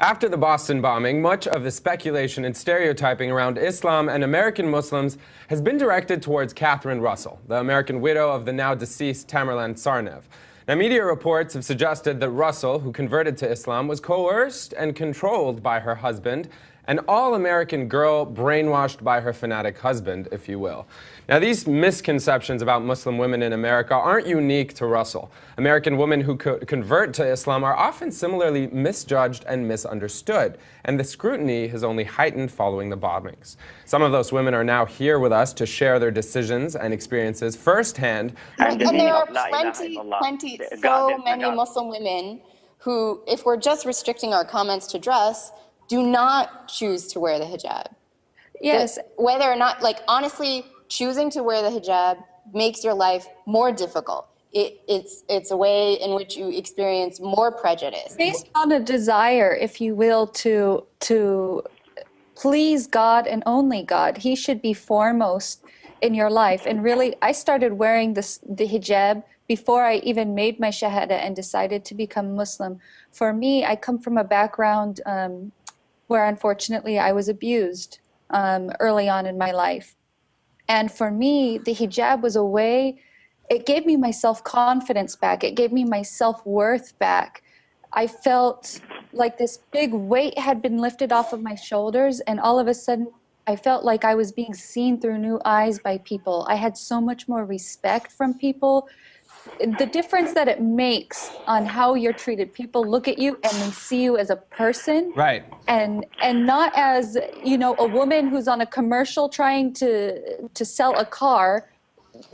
After the Boston bombing, much of the speculation and stereotyping around Islam and American Muslims has been directed towards Catherine Russell, the American widow of the now deceased Tamerlan Tsarnaev. Now, media reports have suggested that Russell, who converted to Islam, was coerced and controlled by her husband, an all-American girl brainwashed by her fanatic husband, if you will. Now, these misconceptions about Muslim women in America aren't unique to Russell. American women who convert to Islam are often similarly misjudged and misunderstood, and the scrutiny has only heightened following the bombings. Some of those women are now here with us to share their decisions and experiences firsthand. And there are so many Muslim women who, if we're just restricting our comments to dress, do not choose to wear the hijab. Yes. Whether or not, like, honestly, choosing to wear the hijab makes your life more difficult. It's a way in which you experience more prejudice. Based on a desire, if you will, to please God and only God. He should be foremost in your life. And really, I started wearing the hijab before I even made my shahada and decided to become Muslim. For me, I come from a background where unfortunately I was abused early on in my life. And for me, the hijab was a way, it gave me my self-confidence back. It gave me my self-worth back. I felt like this big weight had been lifted off of my shoulders, and all of a sudden I felt like I was being seen through new eyes by people. I had so much more respect from people. The difference that it makes on how you're treated. People look at you and they see you as a person, right? And not as, you know, a woman who's on a commercial trying to sell a car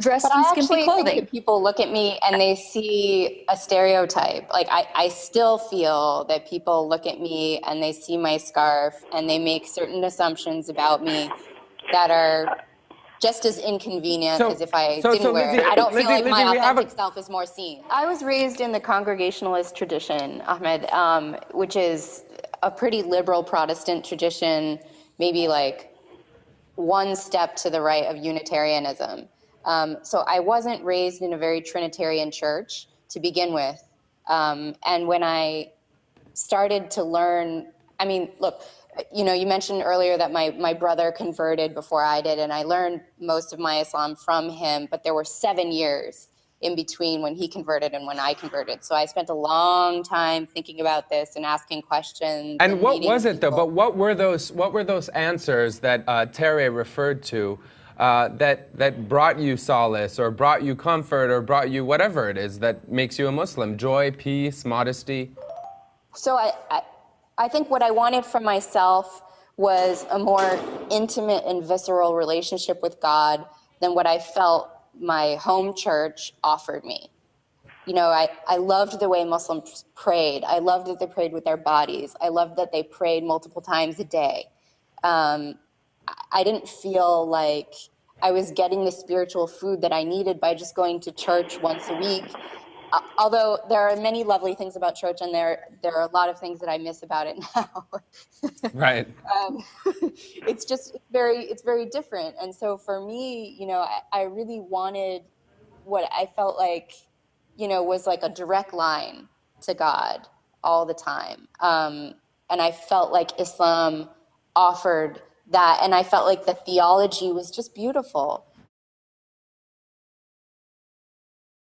dressed in skimpy clothing. But I actually think that people look at me and they see a stereotype. Like, I still feel that people look at me and they see my scarf and they make certain assumptions about me that are just as inconvenient as if I didn't wear it. I don't feel like my authentic self is more seen. I was raised in the Congregationalist tradition, Ahmed, which is a pretty liberal Protestant tradition, maybe like one step to the right of Unitarianism. So I wasn't raised in a very Trinitarian church to begin with. And when I started to learn, I mean, look, you know, you mentioned earlier that my brother converted before I did, and I learned most of my Islam from him, but there were 7 years in between when he converted and when I converted. So I spent a long time thinking about this and asking questions. And what was it, though? But what were those answers that Terry referred to that brought you solace or brought you comfort or brought you whatever it is that makes you a Muslim? Joy, peace, modesty? So I think what I wanted for myself was a more intimate and visceral relationship with God than what I felt my home church offered me. You know, I loved the way Muslims prayed. I loved that they prayed with their bodies. I loved that they prayed multiple times a day. I didn't feel like I was getting the spiritual food that I needed by just going to church once a week. Although there are many lovely things about church, and there are a lot of things that I miss about it now. Right. It's very different. And so for me, you know, I really wanted what I felt like, you know, was like a direct line to God all the time. And I felt like Islam offered that, and I felt like the theology was just beautiful.